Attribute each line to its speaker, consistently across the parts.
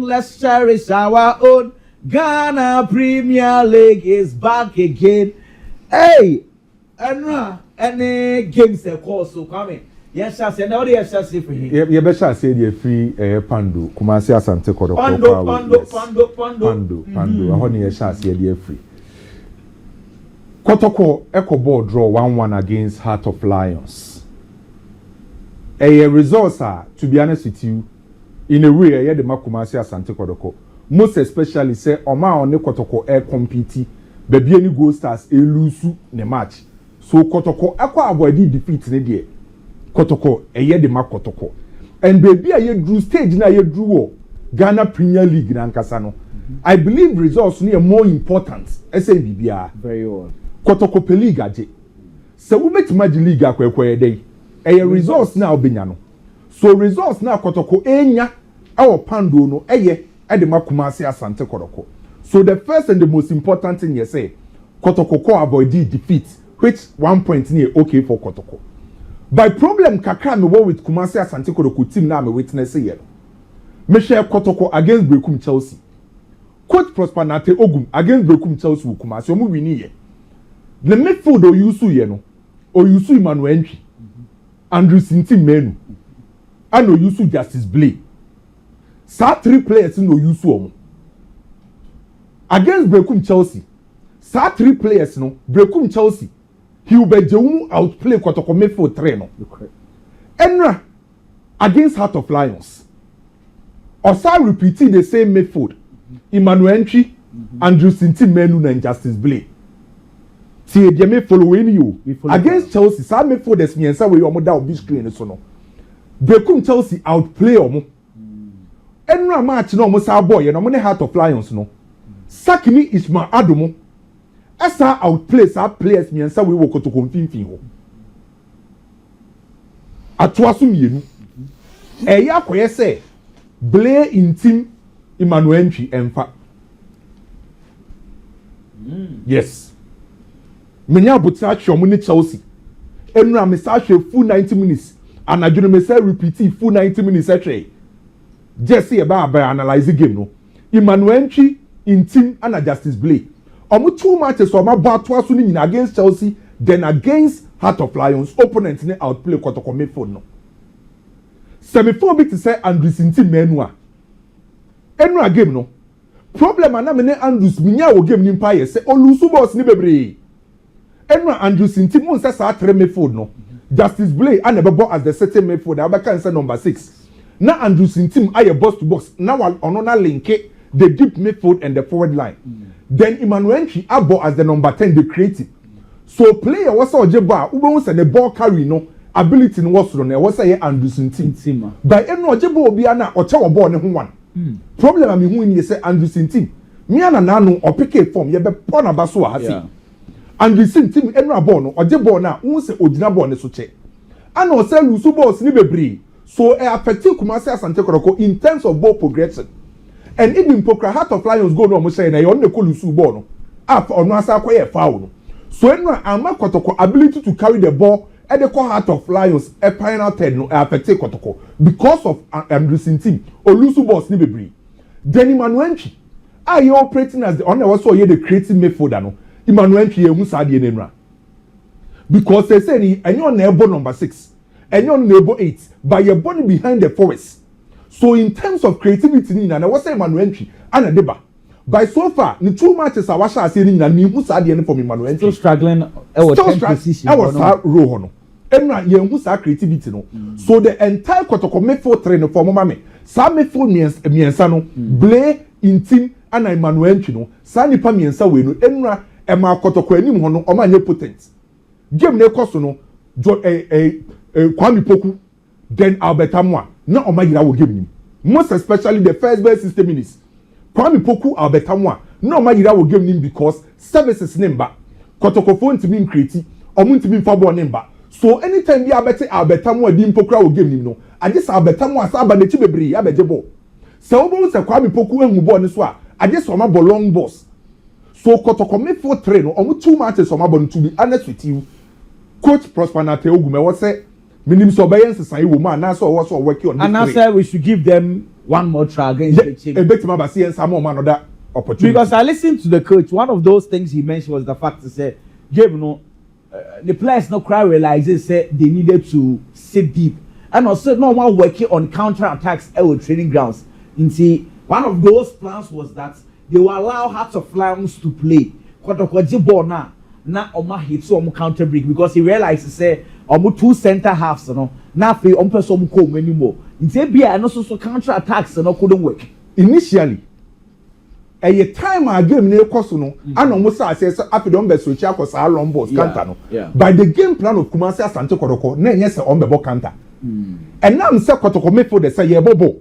Speaker 1: let's cherish our own. Ghana Premier League is back again. Hey, any games they call so coming. Yes, I said now they are just free.
Speaker 2: You better say they free Pando. Kumasi Asante Kotoko. Pando. I want you to say they free. Kotoko Echo Ball draw 1-1 against Heart of Lions. A results are, to be honest with you, in a way, the Makumasi Asante Kotoko. Most especially say Oma on the Kotoko air compete, baby any Gold Stars a lose the match. So Kotoko Echo avoid defeat in the Kotoko a year the Mak Kotoko. And baby I drew stage na ye drew Ghana Premier League in Ankasano. I believe results near more important. SABBR.
Speaker 1: Very well.
Speaker 2: Kotoko Peliga J. So we met Magic League a day. A results now Binyano. So results now Kotoko Enya our Pando no eye at the Makumasi Asante Kotoko. So the first and the most important thing you say, Kotoko ko avoid defeat, which 1 point near okay for Kotoko. By problem kakra me wo with Kumasi Asante Kotoko team na me witness here. Me share Kotoko against Brekum Chelsea. Coach Prosper Nate Ogum against Brekum Chelsea with Kumasi omu wini ye. The midfield o yusu ye no. O yusu Emmanuel entry. Andrew Sinti Menu. And o yusu Justice Blay. Sa 3 players no yusu omu. Against Brekum Chelsea. Sa 3 players no Brekum Chelsea. He will be outplay Kotoko midfield 3 no. Enra against Heart of Lions. Osa repeating the same midfield. Emmanuel entry, Andrew Sinti Menu and Justice Blay. See, they may following you against Chelsea. Some may for this means we are more down big screen so no. Brekum Chelsea outplay omo. Enra match no mo sa boy no mo ne Heart of Lions no. Sakini Isma Adomo. Asa outplay sa players means we wo Kotoko mfimfin ho. Atoaso mienu. Eya koye say Blay in team Emmanuel entry emfa. Yes. Menya buta hwe ni Chelsea. Enura me sa hwe full 90 minutes. And adwene me say repeat full 90 minutes atwe. Jesse e ba analyze game no. Emmanuel entry in team and Justice Blay. Omo 2 matches so ma ba to aso ni against Chelsea, then against Heart of Lions opponent ni outplay Kotoko midfield no. Semi-4 bit to say Andrew Sinti Menu a. Enura game no. Problem ana me ne Andrews minya wo game ni mpa ye say olusu boss ni bebre. Enura Andrew Sinti mo say sa 3 midfield no. Justice Blay and ebebo as the second midfield na can say number 6. Na Andrew Sinti aye box to box. Na ono na link the deep midfield and the forward line. Then Emmanuel entry abo as the number 10 the creative. So player was so jeba ube say the ball carry no ability no was no was say Andrew Sinti. By eno jeba obi ana o che wo ball ne ho wan. Problem am hu ni say Andrew Sinti. Me ana na no o pick a form ye be pon aba so ha see. Andrew Sinti eno ball no o je ball na hu say ogina ball ne so che. Ana o say lusu balls ni bebre. So e affect Kumasi Asante Kotoko in terms of ball progression. And even Pokra Heart of Lions go no mo say na you on the lusu ball no. Up ono asa kwaye foul no. So eno ama Kotoko ability to carry the ball at the Heart of Lions a final 10 no affect Kotoko because of Andrew Sinti olusu boss ni bebre. Then Emmanuel entry are you operating as the on was so the creative midfielder no. Emmanuel entry ehun sa de nenra. Because they say ni enyo na ebo number 6 enyo na ebo 8 by your body behind the forest. So in terms of creativity ni na was say Emmanuel entry and deba. By so far, the 2 matches I was saying na me who sa de from Emmanuel entry.
Speaker 1: Still struggling position.
Speaker 2: I was row no. Enra ye who sa creativity no. So the entire Kotoko midfield 3 no for mama me. Sa midfield miensa no. Blay in team and Emmanuel entry no. Sa nipa miensa we no. Enra e ma Kotoko anim ho no o ma nye potent. Game na ekoso no Kwame Poku then Alberta Moa na o ma yira wo game nim. Most especially the first best 60 minutes. Kwame Poku Alberta Moa na o ma yira wo game nim because services nimba. Kotoko phone to be create omo ntimi fa ball nimba. So anytime we abete Alberta Moa di mpokra wo game nim no. Age sa Alberta Moa sa aba na chi bebre abeje ball. Se obo se Kwame Poku ehu ball ni so a age so ma ball long balls. So Kotoko midfield 3 no omo 2 matches so ma ball to be honest with you. Coach Prosper Nate Ogume was say Minimum surveillance is a woman, and that's also working on.
Speaker 1: And I said we should give them one more try against the team.
Speaker 2: A bit of and some more man other opportunity.
Speaker 1: Because I listened to the coach. One of those things he mentioned was the fact to say, Gabe, the players no cry realizes say they needed to sit deep. And also no one working on counter attacks at training grounds. And see, one of those plans was that they will allow Hearts of Lions to play. Kotoko ball na Oma hit so counter break because he realized say two center halves now free person come anymore. In Zambia and also counter attacks couldn't work.
Speaker 2: Initially, a time a game near Kosono, and almost says after the best which I was our long balls counter. By the game plan of Kumasi Asante Kotoko, yes, on the ball counter. And now Mr. Kotoko made for the say bobo.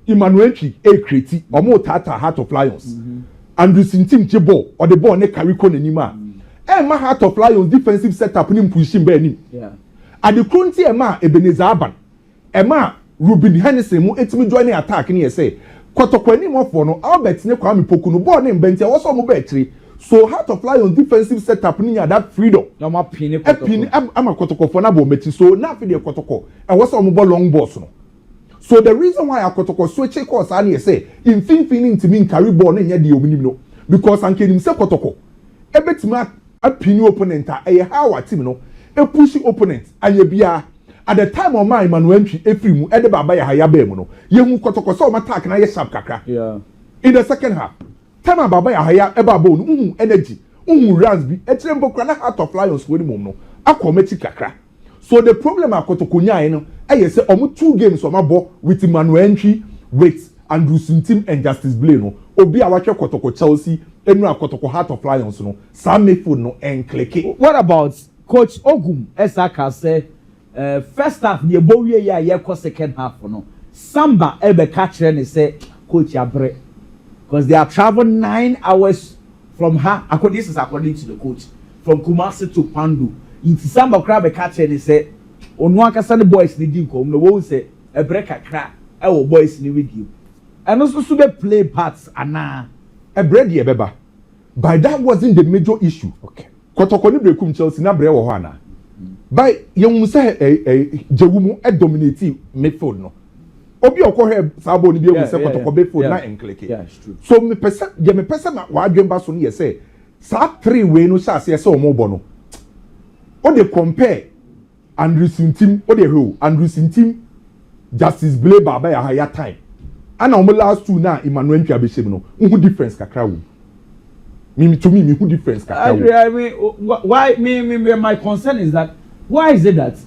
Speaker 2: Emmanuel a criti or more tata Heart of Lions. And the team Jibo or the ball ne carry con anima. And my Heart of Lions defensive setup nim pushing Benny. And the Kunti Emma Ebenezer Aban. Emma Ruben Hennessy mu etimi joining attack ni say Kotoko ni mo for no Albert ne kwa mi poku no ball ne mbenti also mo betri. So Heart of Lions defensive setup ni that freedom.
Speaker 1: No ma pin
Speaker 2: ama Kotoko for na bo meti so na fi de Kotoko e was mo ball long balls no. So the reason why Kotoko switch course ani say in fin ntimi carry ball ne nya de omunim no because anke nim say Kotoko e betima a pin opponent e how team no e push opponent anya bia. At the time of my Emmanuel Efrimu, Ede Baba Yahaya Bemono, Yemu Kotoko saw my attack and I sharp kakra.
Speaker 1: Yeah.
Speaker 2: In the second half, time of Baba Yahaya Ebabon, energy, Ransby, Etrembo Krana Heart of Lions with Mono, Aquametic kakra. So the problem at Kotokunya, I say almost 2 games on my ball with Emmanuel with Andrew Sintim and Justice Bleno, Obi Awacha Kotoko Chelsea, Emra Kotoko Heart of Lions, no, Same Food, no, and Kleke.
Speaker 1: What about Coach Ogum, Esaka say? First half, the boy yeah, second half no. Samba ebe catcher and say, Coach Abre, because they are traveling 9 hours from her. This is according to the coach from Kumasi to Pandu. In Samba crab a catcher and say, Onwaka Sunday boys need come. No one say a break a crack. Our boys need with you. And also to play parts and
Speaker 2: a bread ye beba. But that wasn't the major issue. Okay. Kotoko ni brekum Chelsea na bre wo hana. By young say Jewumu dominating midfield no. Obi okọ sabo ni bi o say Kotoko midfield na enkleke.
Speaker 1: Yeah, it's true.
Speaker 2: So me pesa wa adwemba so no say sa 3 way no sha say omo bo no. O dey compare Andrew Sintim o dey ho Andrew Sintim Justice Blay Baba ya higher time. Ana omo last 2 na Emmanuel Ntwabeshem no. Who difference kakra wo. To me who difference kakra wo.
Speaker 1: I mean why me my concern is that why is it that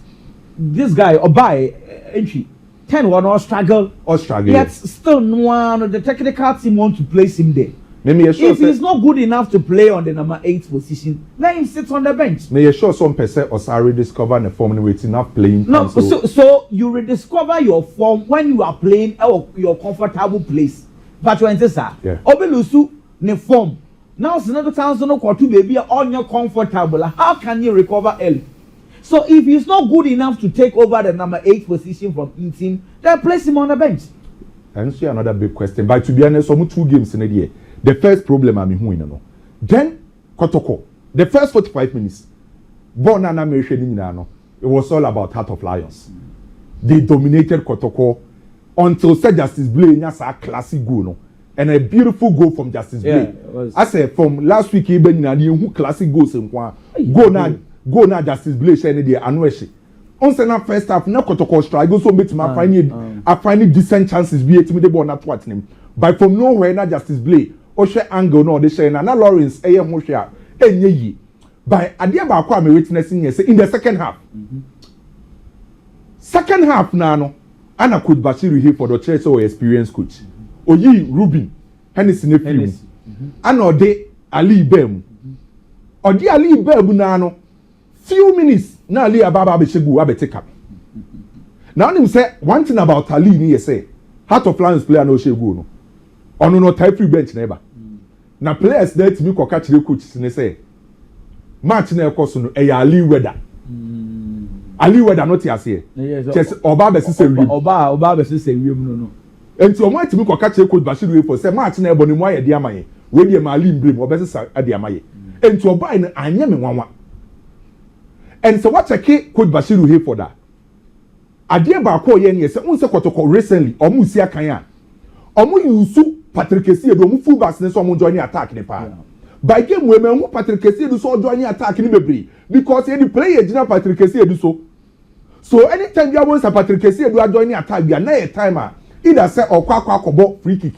Speaker 1: this guy Obai entry 10-1 or struggle yet still one of the technical team want to place him there? If he's not good enough to play on the number 8 position, let him sit on the bench.
Speaker 2: May you sure some person or rediscover the form with enough playing time.
Speaker 1: No, so you rediscover your form when you are playing your comfortable place. But when this Obelusu ne form now it's another time so no quarter baby on your comfortable. How can you recover early? So if he's not good enough to take over the number 8 position from team, then place him on the bench.
Speaker 2: And see another big question. But to be honest, some 2 games in a year. The first problem I'm in no. Then Kotoko, the first 45 minutes, it was all about Heart of Lions. They dominated Kotoko until said Justice Blay a classic goal, no? And a beautiful goal from Justice Blay. I said from last week, even who classic goals in go now Justice Blay share the anweshi. On the first half, now Kotoko struggle so much. I find decent chances. Be it the ball not what him. But from nowhere, now Justice Blay. Oshe angle no they share na Lawrence mo hwe enye yi by ade ba kwa me witnessing here say in the second half na no ana coach Bashiru here for the church or experienced coach oyi Ruben Hennessy ne film ana ode Ali Bem ode Ali Bem na no few minutes na Ali ababa be shegu abete cap now him say one thing about Ali ni say Heart of Lions player no shegu no ono no type free bench never. Na players that me ko catch the coach ne say match na ekoso no e Ali Weather. Ali Weather not here say. Just oba be sise wi.
Speaker 1: Oba be sise wi no.
Speaker 2: Enti o match me ko catch coach Bashiru for say match na ebo ne mu aye de amaye. We de ma Ali Mbrim oba sise ade amaye. Enti oba ne anya me nwanwa. And so what check coach Bashiru here for that. adeɛ baako yɛ ne sɛ unse Kotoko recently ɔmo si akan a ɔmo yusu Patrick Kessie do ɔmo full backs ne so ɔmo join attack ne pa by game we me hu Patrick Kessie do so join attack ne bebre because any player gina Patrick Kessie do so anytime you want Patrick Kessie do join attack bia na e time a either say okwa akobɔ free kick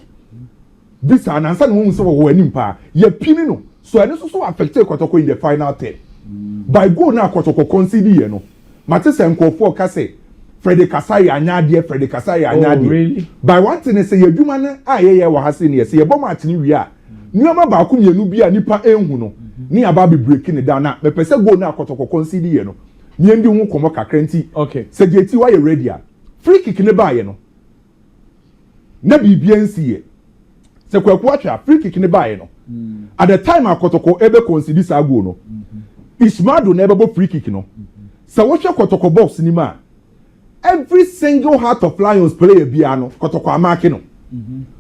Speaker 2: this an answer no hu so wo anim pa ye pini no so any so affect Kotoko in the final 10 by goal na Kotoko concede ye no mate se nkofo ka say Freddy Kasai anyade Freddy Kasai anyade
Speaker 1: really?
Speaker 2: By one thing say adwuma no ayeye wa hase ne say yebo match ni wi a nneoma ba ko mienu bi a nipa enhu no ni aba be break ne down na me pese goal na Kotoko concede ye no ni ndi hu komo kakra nti
Speaker 1: okay
Speaker 2: se geti wa ye ready a free kick ne ba ye no na bibia nsi ye se kwaku atwa free kick ne ba ye no at the time Kotoko ebe concede sa goal no Ismado na ebe bo free kick no se wo hwe Kotoko box ni ma every single Heart of Lions player biano Kotoko amake no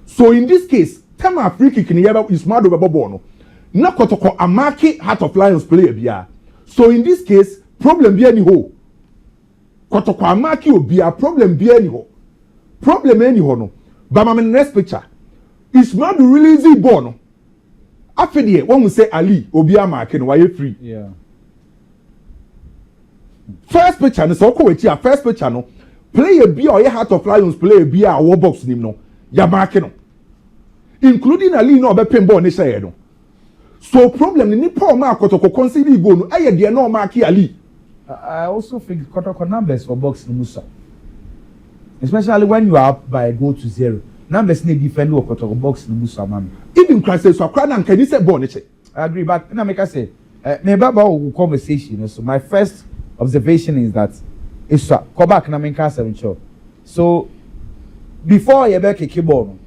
Speaker 2: so in this case time a free kick ni yaba Ismado bebo ball no na Kotoko amake Heart of Lions player bia so in this case problem bia ni ho Kotoko amake obia problem bia ni ho problem any ho no ba ma next picture Ismado release ball no afede when we say Ali obia amake no why free first picture no so ko wechi a first picture no player bi or Heart of Lions player bi a wo box nim no ya mark no including Ali no be pin ball ni say no so problem ni Paul ma Kotoko concede goal no aye de no mark Ali.
Speaker 1: I also think Kotoko numbers for box no musa especially when you are up by a goal to 0 numbers need defend or Kotoko box no musa man
Speaker 2: even crisis so akra na nkan ni say ball ni che
Speaker 1: I agree but na make I say me about conversation so my first observation is that it's go back na menka 7 chop so before you back a keyboard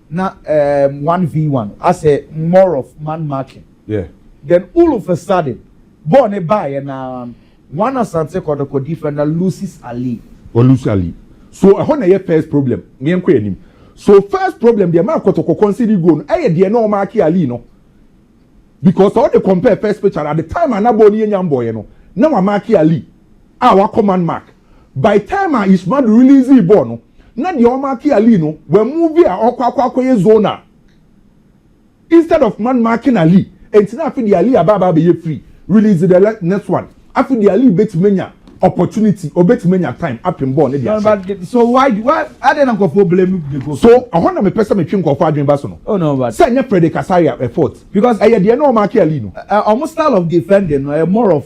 Speaker 1: na 1v1 I say more of man marking then all of a sudden ball ne buy and one Asante Kotoko defender loses Ali
Speaker 2: so I na your first problem me enko anim so first problem the man Kotoko concede goal no aye de no mark Ali no because all the compare first picture at the time anabo ni nyam boy no na wa mark Ali our command mark by time Ismail release the ball no na the mark Ali no we move here akwa zone instead of man marking Ali and na afi the Ali ababa be free release the next one afi the Ali bet menya opportunity or bet menya time up in ball
Speaker 1: so why I don't go for blame because
Speaker 2: so I want me person me twin go for adwen ba so no
Speaker 1: oh no but
Speaker 2: say nya Freddy Kasai effort
Speaker 1: because
Speaker 2: I the no mark Ali no
Speaker 1: almost style of defending more of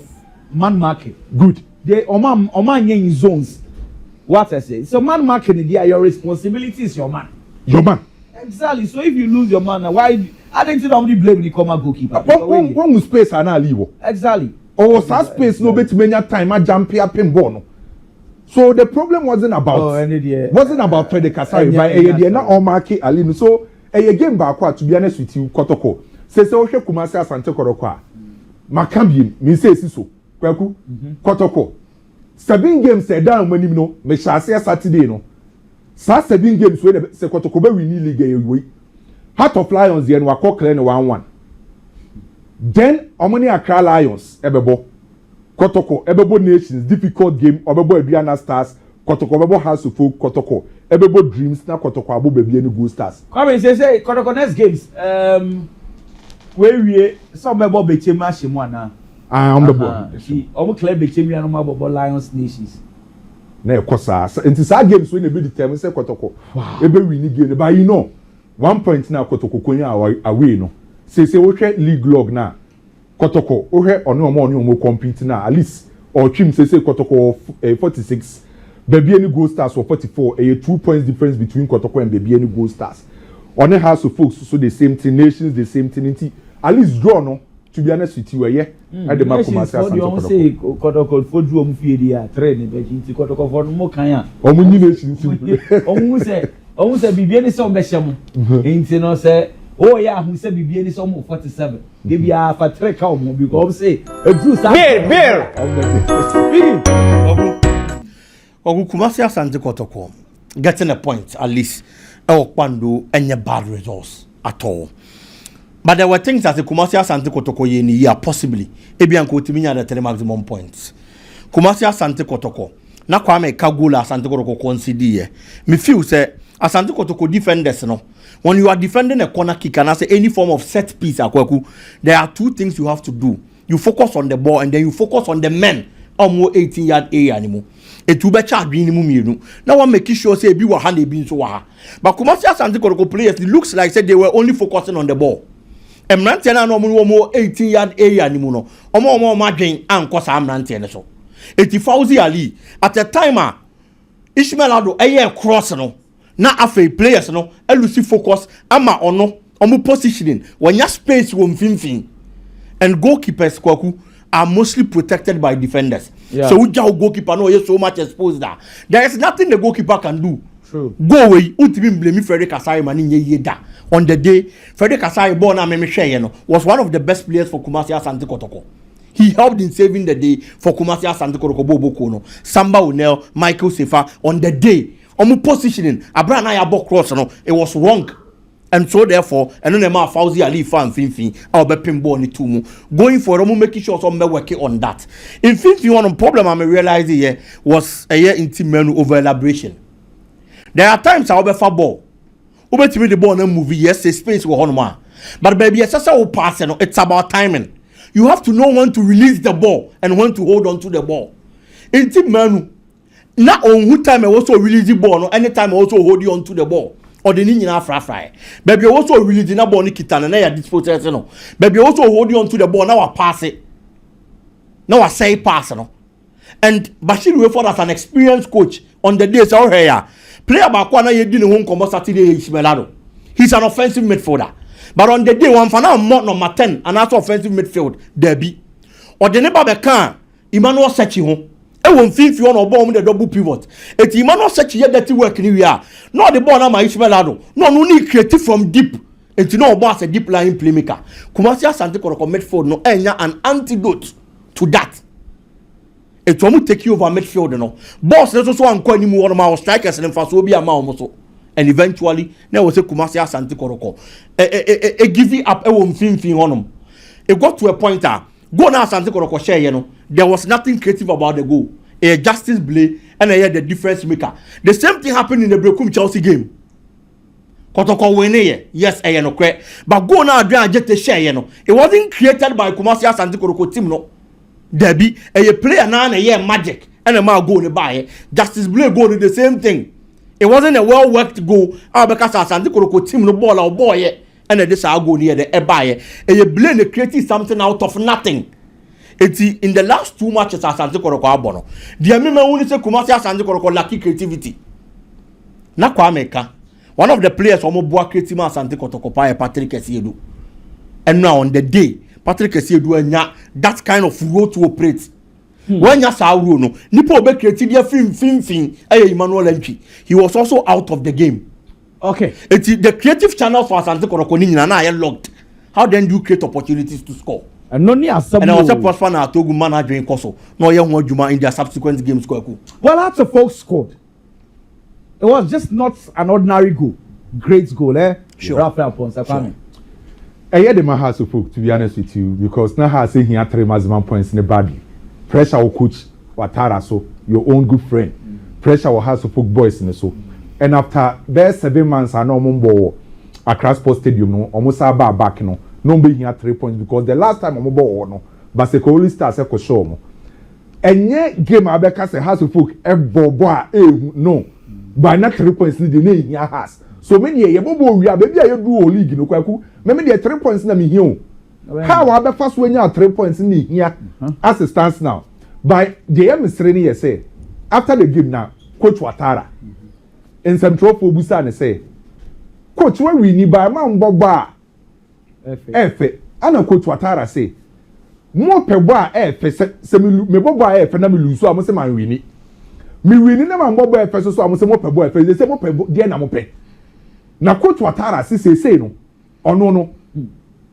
Speaker 1: man marking
Speaker 2: good
Speaker 1: they oman in zones what I say so man marking there your responsibility is your man exactly so if you lose your man why I think somebody blame the common goalkeeper
Speaker 2: one space ana leave
Speaker 1: exactly
Speaker 2: or space no bet many time a jump up in ball so the problem wasn't about Freddy Kasai but e na o mark Ali so e game back to be honest with you Kotoko say o hwe Kumasi Asante Kotoko a makambiem me say so kwaku Kotoko 7 games down manim no me shase Saturday no sa 7 games we say Kotoko be win league e Heart of Lions there no akọ clear no 1-1 then omoni Accra Lions ebebo Kotoko ebebo Nations difficult game obebo Aduana Stars Kotoko ebebo House of Folk Kotoko ebebo Dreams na Kotoko abo bebie ni Go Stars
Speaker 1: come say Kotoko next games we some ebebo betema shemu ana omo clear betema no mabo Lions Nations
Speaker 2: na ekosa enti sa games we na be determine say Kotoko ebe win game but you know 1 point na Kotoko konya away no say we hwe league log na Kotoko we hwe omo compete na at least or trim say Kotoko 46 baby any Gold Stars for 44 a 2 points difference between Kotoko and baby any Gold Stars on the House of Folks so the same thing Nations the same thing at least draw no to be honest with you at the Kumasi Asante
Speaker 1: say Kotoko for draw mu fie dia train be nti Kotoko for mo kan ya
Speaker 2: omo ni Nations
Speaker 1: omo say bibi any so be hyem nti no say oh yeah who say bibi any so 47 dey be afa trek ka omo because say edru sa beer
Speaker 3: Ogu Kumasi Asante Kotoko getting a point at least Kwando any bad results at all. But there were things that the Kumasi Asante Kotoko ye possibly Ebianko Timinya the maximum points. Kumasi Asante Kotoko na Kwame ka goal Asante Kotoko consider. Me feel say Asante Kotoko defenders no. When you are defending a corner kick and I say any form of set piece akwaku, there are two things you have to do. You focus on the ball and then you focus on the men. Almost 18-yard area anymore. It will be charged minimum. Now I'm making sure say be 100 being so hard. But Kumasi Asante Kotoko players, it looks like said they were only focusing on the ball. And Mrantena no more 18-yard area anymore. Omo margin and cause I'm Mrantena so. 80,000 Ali at the timer. Ishmael Ado a cross no. Na afe players no. Elusi focus ama ono. Omo positioning. When your space won't fin. And goalkeepers kwaku are mostly protected by defenders. Yeah. So Uja goalkeeper no is so much exposed that there is nothing the goalkeeper can do.
Speaker 2: True.
Speaker 3: Go away. Ultimately blame Frederick Asai mani ye da. On the day Frederick Asai born na me share no was one of the best players for Kumasi Asante Kotoko. He helped in saving the day for Kumasi Asante Kotoko Bobo Kono. Samba Onel, Michael Sefa on the day. Omu positioning Abraham Ayabo cross no it was wrong. And so therefore, and then the Fauzi Ali fan Finfin, I'll be pinball ni tumu. Going for them, making sure some working on that. In Finfin, one problem I'm realizing here was a year in team menu over elaboration. There are times I'll be for ball. Over to me the ball and movie, yes, a space will on one. But baby, it's just a pass, it's about timing. You have to know when to release the ball and when to hold on to the ball. In team menu, not on who time I also release the ball, no anytime I also hold you on to the ball. Or the ninja fry. Baby also releasing a ball Nikita and I disposal no. Baby also holding on to the ball now I pass it. Now I say pass no. And Bashir Weford as an experienced coach on the days out here. Player back one year doing home combo Saturday Ishmaelado. He's an offensive midfielder. But on the day one for now number 10 and that's offensive midfield Derby. Or the neighbor can Emmanuel Sechi home. E won fit you on ball with the double pivot. Eti Emmanuel Sechi here dirty work ni we are. No the ball na my Ishmaelado. No need creative from deep. Eti no ball as a deep line playmaker. Kumasi Asante Kotoko midfield no enya an antidote to that. Eti omu take you over midfield no. Boss let's also anko ni mu one ma strikers and fa so bi ama omo so. And eventually na we say Kumasi Asante Kotoko. Give it up e won fin honom. It got to a point go now Asante Kotoko share you know. There was nothing creative about the goal. A justice play and I had the difference maker. The same thing happened in the Brekum Chelsea game. Kotoko win yes, I know correct. But go now and just a share, you know. It wasn't created by Kumasi Asante Kotoko team, no. Debbie, a player now and a year magic and a man go to buy justice play go to the same thing. It wasn't a well worked goal. Because Asante Kotoko team no ball or boy and this I go near the buy. And you blame creating something out of nothing. In the last 2 matches Asante Kotoko abono. The ameme only say Kumasi Asante Kotoko lack creativity. Na Kwame ka. One of the players omo boa creative Asante Kotoko pa Patrick Esiedu. And now on the day Patrick Esiedu enya that kind of role to operate. When ya sa role no, nipo be creative fin Emmanuel Entry. He was also out of the game.
Speaker 1: Okay.
Speaker 3: The creative channel for Asante Kotoko ni na locked. How then do you create opportunities to score?
Speaker 1: And no near some.
Speaker 3: And I was a prosper na Togo manager in Koso. No young Juma in their subsequent games.
Speaker 1: Well, that's a folks scored. It was just not an ordinary goal. Great goal, eh?
Speaker 3: Sure.
Speaker 1: Rafael Ponce.
Speaker 2: Sure. I hear the man has to folk, to be honest with you, because now has saying he had 3 maximum points in the body. Pressure will coach Watara, so your own good friend. Pressure will have to folk boys in the so. And after there's 7 months, I know Mumbo Accra Sports Stadium, no, almost about back, no. No be here 3 points because the last time I'm about no, but the only stars echo show mo. And yet game Abeka say has to folk no, but not 3 points in the name here has. So many ye bobo we are baby I do league no kwaku. Maybe the 3 points na me here. How Abe first when you 3 points in here as it stands now. By the M3 say after the game now, Coach Watara in some trophy busa and say, Coach when we need by man boba. Efe ana Coach Watara say mo pebo a efe se me bobo a efe na me lusu am se man wini me wini na man bobo efe so am se mo pebo efe they say mo pebo de na mo pe na Coach Watara say no ono no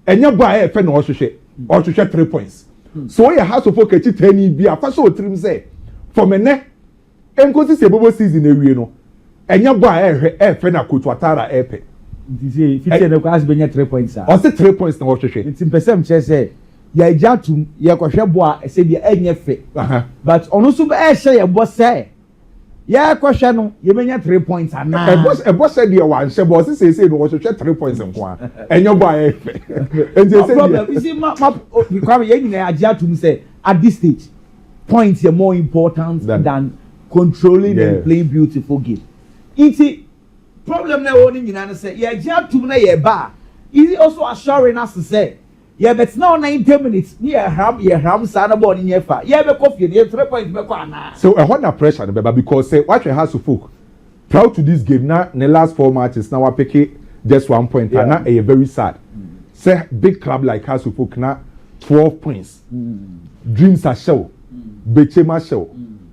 Speaker 2: enya bo a efe na o hwehwe 3 points so we have to focus 10 bi afa so trim say for me ne enkosi se bobo season ewie no enya bo a efe na Coach Watara epe.
Speaker 1: Say 50 and class benya 3 points.
Speaker 2: I say 3 points na hwehwe.
Speaker 1: It's in percent say ya jatu ya kwhwe bo a say the enye fe. But ono so be share ya bo say Yeah, question no. You mean 3 points and now.
Speaker 2: A boss said you one. She boss say no. Was 3 points and one. And your boy.
Speaker 1: No problem. You see, because you Ajia to say at this stage, points are more important than controlling and playing beautiful game. It's problem now. Only you know say yeah, Ajia to na ye bar. Is also assuring us to say. Yeah, but now 90 minutes. Yeah, ham, sana born in your fire. Yeah, be coffee. Yeah, 3 points.
Speaker 2: So I want that pressure, because say what you have to folk. Proud to this game now. In the last 4 matches, now I pick it just 1 point. Yeah. And now a very sad. Say big club like House of Folk now 12 points. Dreams are show. Bechema show.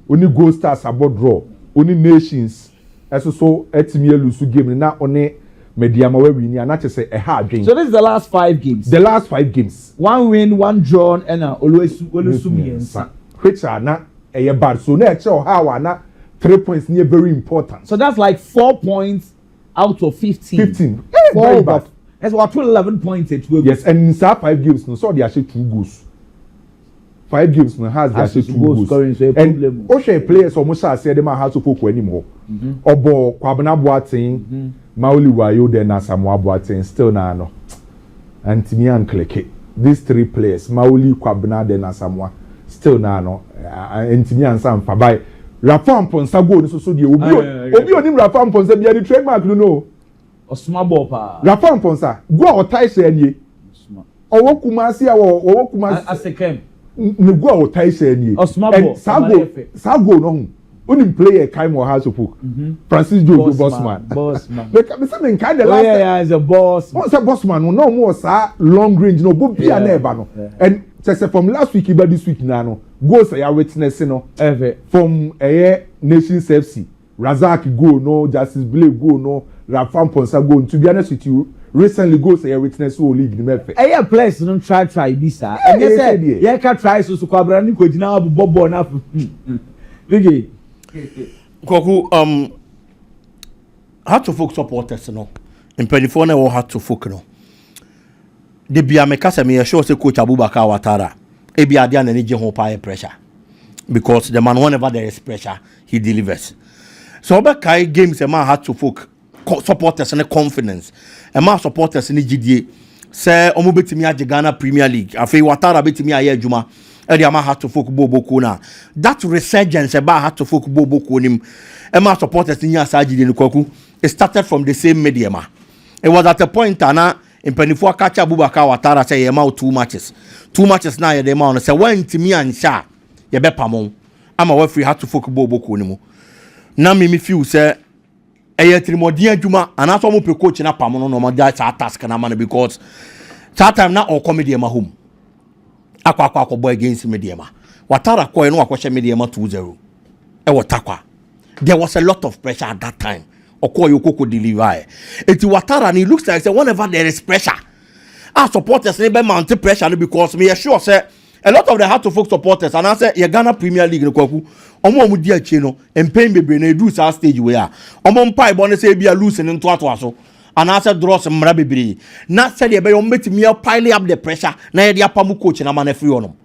Speaker 2: Only gold stars about draw. Only nations. As so etimi lose game now only. Mediama where we need not to say a hard game.
Speaker 1: So this is the last 5 games.
Speaker 2: The last 5 games.
Speaker 1: 1 win, 1 draw, and always
Speaker 2: which are not a bad. So next show how are not 3 points near very important.
Speaker 1: So that's like 4 points out of 15.
Speaker 2: 15.
Speaker 1: Very bad. That's what 11 points at 12.
Speaker 2: Yes, and in 5 games, no, so they actually 2 goals. 5 games no has they actually 2 goals. And Oshe players almost said they might have to focus anymore. Obo Kwabena Boateng. Mauli Wayo then Asamoah Boateng still na no. And Timian Kleke. These 3 players, Mauli Kwabena then Asamoah still na no. And Timian Sam Fabai. Rafam Ponsa go so the Obi on him Rafam Ponsa be the trademark you know.
Speaker 1: Osma Bopa.
Speaker 2: Rafam Ponsa go out tie say ye. Owo Kumasi owo Kumasi
Speaker 1: Asekem.
Speaker 2: Ne go out tie say ye.
Speaker 1: Osma
Speaker 2: Bo. Sago no. Only player kind of has to book. Francis Jojo Bossman. Because me kind of last.
Speaker 1: Yeah, as a boss.
Speaker 2: What's a Bossman? No more sir. Long range no. But be a never no. And just from last week, but this week now no. Goes a witness no. From a Nations FC. Razak go no. Justice Blake go no. Rafam Ponsa go. To be honest with you, recently goes a witness who league the Mefe. A
Speaker 1: place don't try this sir. And you said yeah can try so kwabra ni ko jina bobo na. Biggie.
Speaker 3: Koku had to folk supporters no. In Penifone or had to folk no. The Biamekasa me sure say coach Abubakar Ouattara. Ebi adia na nije ho pa pressure. Because the man whenever there is pressure, he delivers. So Obakai games a man had to folk supporters and confidence. A man supporters in GDA. Say omo betimi age Ghana Premier League. Afei Ouattara betimi aye adwuma. Ediama had to folk bobo na. That resurgence about had to folk bobo nim. Emma supporters in Yasaji in Koku. It started from the same medium. It was at a point na in Penifua catch Abubakar Ouattara say Emma 2 matches. 2 matches now the amount say when Timi and Sha ye be pamon. I'm aware free had to folk bobo nimu. Na me feel say eye trimodian adwuma and aso mo pe coach na pamon no mo that task na man because that time na all comedy ma home. Akwa boy against Mediama. Ouattara ko no akwahye Mediama 2-0. E watakwa. There was a lot of pressure at that time. Okoyo Koko deliver. Eti Ouattara and it looks like say whenever there is pressure, our supporters never mount pressure because me sure say a lot of the hard to folk supporters and I say your Ghana Premier League no kwaku. Omo mu di achi no empem bebre na do sa stage we a. Omo mpa ibo ne say bia lose ne nto aso. And I said, draws some rabbi. Not said, you better me pile up the pressure. Now, the Apamu coach and I'm a free on them.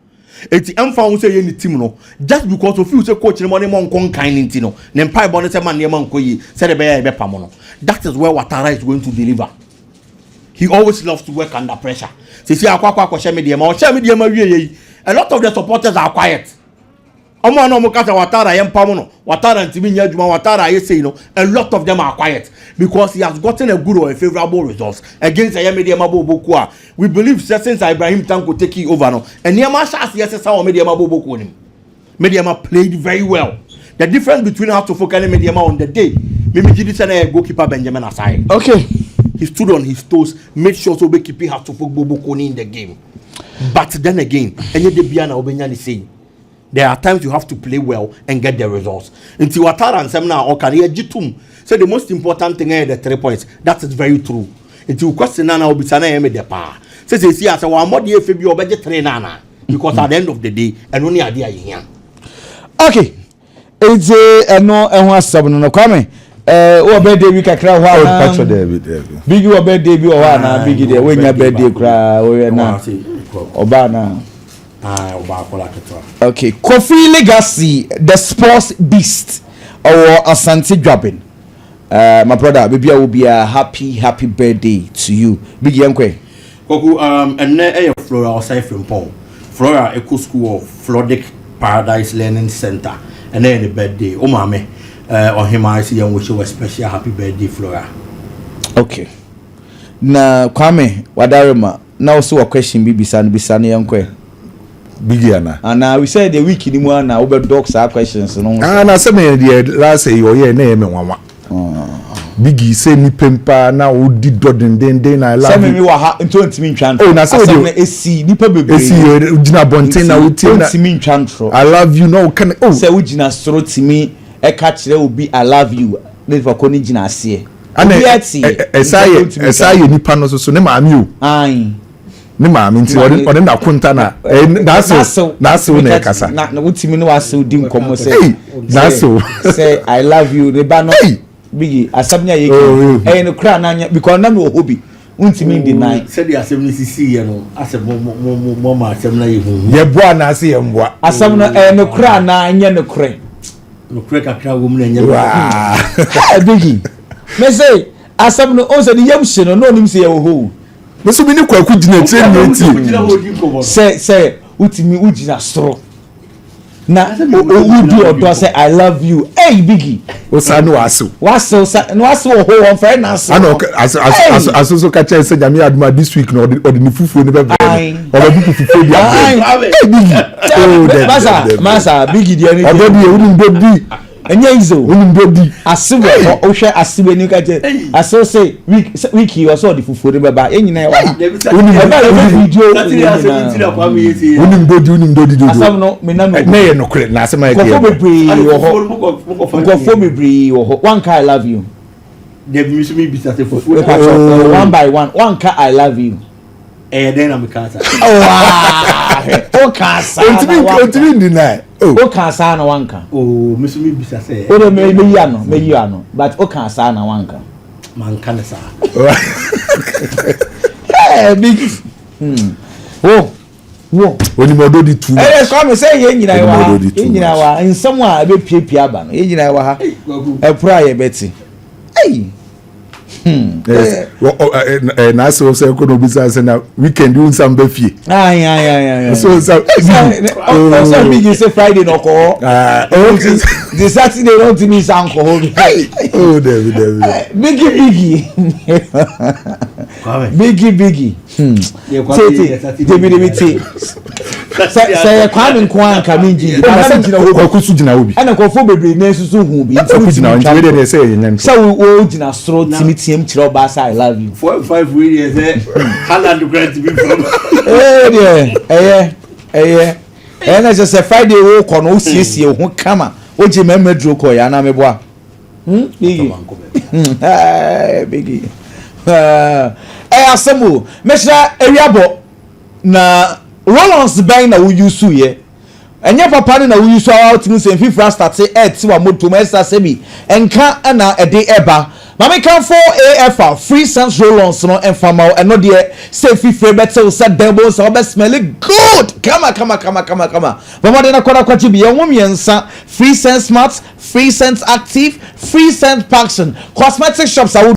Speaker 3: It's unfound say any team no. Just because of you say coach and money mon con kind in Tino. Then Pai Bonnet man near Monkoyi said a bear pamono. That is where Ouattara is going to deliver. He always loves to work under pressure. See, a lot of the supporters are quiet. Omo no mo kasa Ouattara yem pamono. Ouattara ntimi nya adwuma Ouattara ye say no. A lot of them are quiet because he has gotten a good or a favorable results against Ayamediama Boboku. We believe since Ibrahim Tanko take it over no. And Niama Shas yes how Mediama Boboku him. Mediama played very well. The difference between how to focus and Mediama on the day, Mimi Gidi said goalkeeper Benjamin Asai.
Speaker 1: Okay.
Speaker 3: He stood on his toes, made sure to be keeping how to focus Boboku in the game. But then again, any de Biana Obenyani saying there are times you have to play well and get the results. Until Ouattara and Semna or Kanye Jitum say the most important thing is the 3 points. That is very true. Until question Nana Obisana made the power. Says he see as a one more year for your budget trainer because at the end of the day, and only idea here.
Speaker 1: Okay. It's a no and one seven no come. Oh, birthday we can cry. Wow, big your birthday be or big there when your birthday cry. Oh, na Obana. Okay, Kofi Legacy, the sports beast, our Asante dropping. My brother, maybe I will be a happy birthday to you. Big Yankwe.
Speaker 3: Koku, and then Flora aside from Pong. Flora Eco School of Flodic Paradise Learning Center. And then the birthday. Oh, mame. On him, I see and wish you a special happy birthday, Flora.
Speaker 1: Okay. Na Kwame, Wadarima. Now, so a question be Bisani Yankwe.
Speaker 2: Bigiana.
Speaker 1: And we said the week in one now over dogs are questions.
Speaker 2: And I said, last say, your name, Mama. Biggie say ni pempa na odi dodden den I love you.
Speaker 1: Say me wa ha nto ntimi ntwa ntro.
Speaker 2: Oh na say we
Speaker 1: esi nipa bebre.
Speaker 2: Esi ugina bonten na wuti na
Speaker 1: ntimi ntwa ntro.
Speaker 2: I love you no can oh.
Speaker 1: Say ugina soro timi e ka kire obi I love you. Ne fa ko ni gina ase.
Speaker 2: Ana esaye nipa no so ne maami o. Ai. Ne maami nti ode na kunta na na so na kasa.
Speaker 1: Na wutimi no wase odi nkomo say.
Speaker 2: Na so.
Speaker 1: Say I love you ne ba no. Biggie, asabnya yeki. No kra na because na me obi. Untimi deny.
Speaker 3: Said the assembly CC no. Asem mo assembly yehu.
Speaker 2: Ye boa na ase ye mboa.
Speaker 1: Asam no kra na anya no kre.
Speaker 3: No kre kakra wo mu na anya.
Speaker 1: Biggie. Me say asam no o say the yamhye no nim say ye ho.
Speaker 2: Me so bi ni kwaku gina tire ni enti.
Speaker 1: Say utimi ugina soro. Na do or say I love you. Hey Biggie.
Speaker 2: Osanu aso.
Speaker 1: Waso no aso ho won friend na aso.
Speaker 2: Ano aso so catch say Jami Aduma this week no or the fufu ni be be. Or the fufu dia. Hey Biggie.
Speaker 1: Masa Biggie dia ni.
Speaker 2: Odo bi ewuni mbodi.
Speaker 1: Enye izo.
Speaker 2: Ewuni mbodi.
Speaker 1: Asiwe o hwe asiwe ni ka je. Aso say week he was all the fufu ni be ba. Enyina e wa. Ewuni video.
Speaker 2: Ewuni mbodi do.
Speaker 1: Asam no me na
Speaker 2: me no kre na asem ay.
Speaker 1: Kofo bebre wo ho. Kofo bebre wo ho. One car I love you.
Speaker 3: They be me be say fufu.
Speaker 1: One by one. One car I love you.
Speaker 3: Then I'm casa.
Speaker 1: Oh, casa.
Speaker 2: Continue deny.
Speaker 1: Oh, casa na wanka.
Speaker 3: Oh, Miss me be say.
Speaker 1: Oh, me yano. But oh, casa na wanka.
Speaker 3: Man can sa.
Speaker 1: Hey, big. Wo.
Speaker 2: Oni modo di tu.
Speaker 1: So me say ye nyina wa. Ye nyina wa. In somewhere e be piepia ba no. Ye nyina wa ha. E pura ye beti. Hey.
Speaker 2: Yes. Na so say ko no bisa say na weekend you some be fie.
Speaker 1: Ay.
Speaker 2: So
Speaker 1: Big say Friday no ko. The Saturday don't me san ko.
Speaker 2: Oh, David.
Speaker 1: Biggie. Biggie. Tete. Say kwame nkwan ka minji.
Speaker 2: Na gina ho ko su gina obi.
Speaker 1: Ana ko fo bebre na susu hu bi.
Speaker 2: Nti gina nti we dey say yen.
Speaker 1: So we gina stro timitiem kire oba say I love you.
Speaker 3: 5 years Holland grant be from.
Speaker 1: And as I say Friday we ko no siesie ho kama. Oje memedro ko ya na meboa. Biggie. Biggie. Asemu. Mesha eriabo na Rollins bang na we use ye. Enye papa na we use out mu se fifra start ti wa moto ma esa sebi. Enka na e de eba. Mama kan for AFR free sense Rollins no enfama e no de se fifra betel se double so be smell good. Kama. Mama de na kwara kwachi bi enwo miensa free sense smart, free sense active, free sense paction. Cosmetic shops are